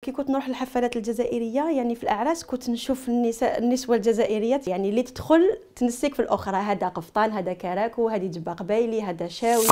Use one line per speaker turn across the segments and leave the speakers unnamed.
كي كنت نروح للحفلات الجزائريه يعني في الاعراس كنت نشوف النسوه الجزائريات يعني اللي تدخل تنسيك في الاخرى، هذا قفطان، هذا كراكو، هذه جبه قبايلي، هذا شاوي.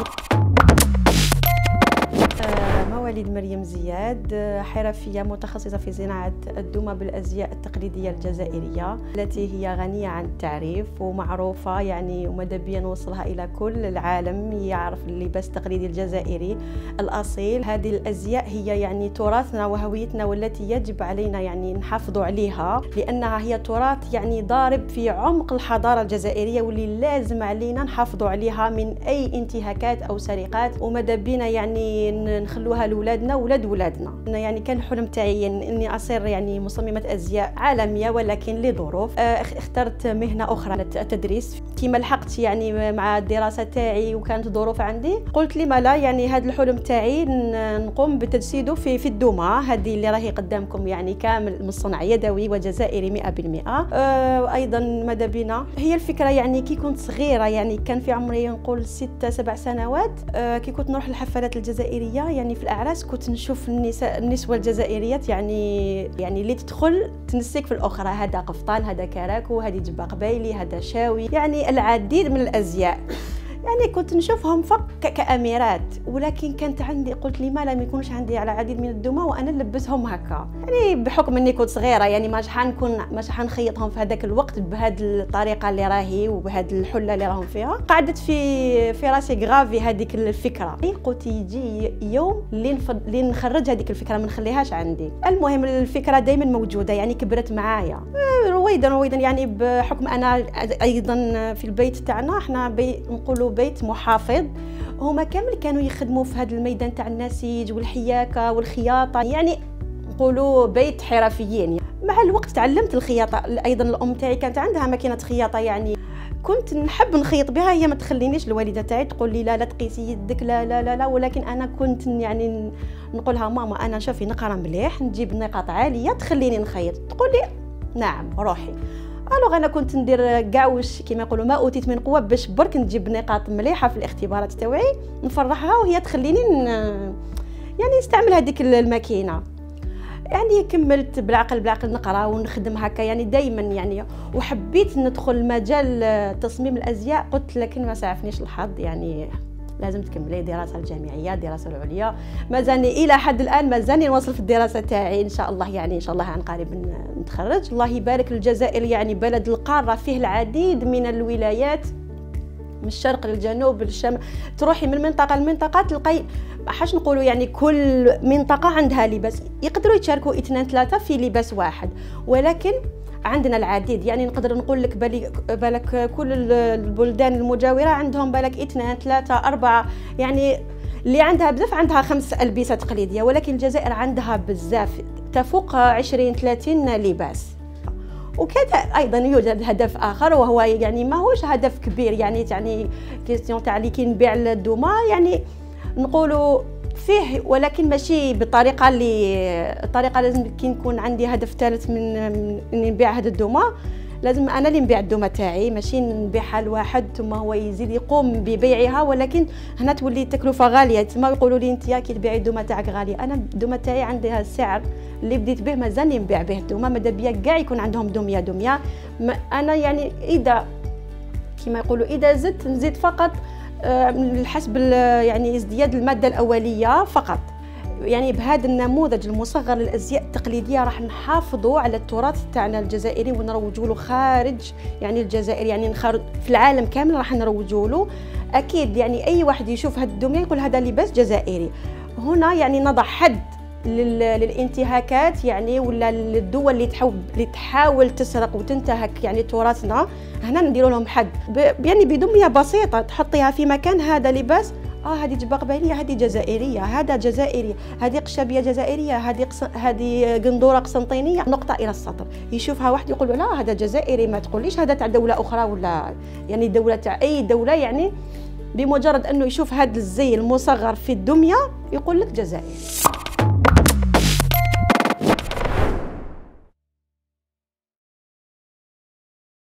مواليد مريم زياد، حرفية متخصصة في صناعة الدمى بالأزياء التقليدية الجزائرية التي هي غنية عن التعريف ومعروفة يعني، وماذا بيا نوصلها إلى كل العالم يعرف اللباس التقليدي الجزائري الأصيل. هذه الأزياء هي يعني تراثنا وهويتنا، والتي يجب علينا يعني نحافظ عليها، لأنها هي تراث يعني ضارب في عمق الحضارة الجزائرية، واللي لازم علينا نحافظ عليها من أي انتهاكات أو سرقات، وماذا بينا يعني نخلوها لولادنا ولادنا. يعني كان الحلم تاعي اني اصير يعني مصممه ازياء عالميه، ولكن لظروف اخترت مهنه اخرى، التدريس. كيما لحقت يعني مع الدراسه تاعي وكانت ظروف عندي، قلت لما لا يعني هذا الحلم تاعي نقوم بتجسيده في الدمى هذه اللي راهي قدامكم، يعني كامل من صنع يدوي وجزائري 100%. ايضا ماذا بينا هي الفكره يعني كي كنت صغيره، يعني كان في عمري نقول 6-7 سنوات، كي كنت نروح للحفلات الجزائريه يعني في الاعراس كنت نشوف النسوه الجزائريات يعني اللي تدخل تنسيك في الاخرى، هذا قفطان، هذا كراكو، هذه جبه قبايلي، هذا شاوي، يعني العديد من الازياء. يعني كنت نشوفهم فقط كأميرات، ولكن كانت عندي قلت لي ما لم يكونش عندي على العديد من الدمى وانا نلبسهم هكا، يعني بحكم اني كنت صغيره يعني ما شحال نخيطهم في هذاك الوقت بهذه الطريقه اللي راهي وبهذه الحله اللي راهم فيها. قعدت في راسي غرافي هذيك الفكره، قلت يجي يوم اللي نخرج هذيك الفكره ما نخليهاش عندي. المهم الفكره دائما موجوده يعني كبرت معايا رويدا يعني، بحكم انا ايضا في البيت تاعنا احنا نقولوا بيت محافظ، هما كامل كانوا يخدموا في هذا الميدان تاع النسيج والحياكه والخياطه، يعني نقولوا بيت حرفيين. مع الوقت تعلمت الخياطه، ايضا الام تاعي كانت عندها ماكينه خياطه، يعني كنت نحب نخيط بها، هي ما تخلينيش، الوالده تاعي تقول لي لا تقيسي يدك، لا، ولكن انا كنت يعني نقولها ماما انا شوفي نقرا مليح، نجيب نقاط عاليه تخليني نخيط، تقول لي نعم روحي. الوغ انا كنت ندير كاع واش كيما يقولوا ما اوتيت من قوه باش برك نجيب نقاط مليحه في الاختبارات تاوعي نفرحها، وهي تخليني يعني نستعمل هذيك الماكينه. يعني كملت بالعقل نقرا ونخدم هكا يعني دائما يعني، وحبيت ندخل مجال تصميم الازياء، قلت لكن ما سعفنيش الحظ، يعني لازم تكملي الدراسه الجامعيه، الدراسه العليا. مازالني الى حد الان مازالني نواصل في الدراسه تاعي ان شاء الله، يعني ان شاء الله عن قريب نتخرج. الله يبارك. الجزائر يعني بلد القاره، فيه العديد من الولايات من الشرق للجنوب للشمال، تروحي من منطقه لمنطقه تلقاي حاش نقولوا يعني كل منطقه عندها لباس، يقدروا يتشاركوا 2-3 في لباس واحد، ولكن عندنا العديد. يعني نقدر نقول لك بالك كل البلدان المجاوره عندهم بالك 2-3-4، يعني اللي عندها بزاف عندها 5 ألبسة تقليديه، ولكن الجزائر عندها بزاف تفوق 20-30 لباس. وكذا ايضا يوجد هدف اخر، وهو يعني ماهوش هدف كبير، يعني كيستيون تاع اللي كي نبيع الدمى يعني نقولوا فيه، ولكن ماشي بالطريقه الطريقه لازم كي نكون عندي هدف ثالث من اني نبيع هذا الدمى، لازم انا اللي نبيع الدمى تاعي، ماشي نبيعها لواحد ثم هو يزيد يقوم ببيعها، ولكن هنا تولي التكلفه غاليه. تما يقولوا لي انت كي تبيعي الدمى تاعك غاليه، انا الدمى تاعي عندها السعر اللي بديت به مازالني نبيع به الدمى، ماذا بيا كاع يكون عندهم دميه. انا يعني اذا كما يقولوا اذا زدت نزيد فقط حسب يعني ازدياد الماده الاوليه فقط. يعني بهذا النموذج المصغر للازياء التقليديه راح نحافظوا على التراث تاعنا الجزائري ونروجوا له خارج يعني الجزائر، يعني في العالم كامل راح نروجوا له. اكيد يعني اي واحد يشوف هذا الدميه يقول هذا لباس جزائري. هنا يعني نضع حد للانتهاكات يعني، ولا للدول اللي تحاول تسرق وتنتهك يعني تراثنا، هنا نديروا لهم حد يعني بدميه بسيطه تحطيها في مكان، هذا لباس، هذه جبه قبايليه، هذه جزائريه، هذا جزائري، هذه قشابيه جزائريه، هذه قندوره قسنطينيه، نقطه الى السطر. يشوفها واحد يقول لا هذا جزائري، ما تقوليش هذا تاع دوله اخرى ولا يعني دوله تاع اي دوله، يعني بمجرد انه يشوف هذا الزي المصغر في الدميه يقول لك جزائري.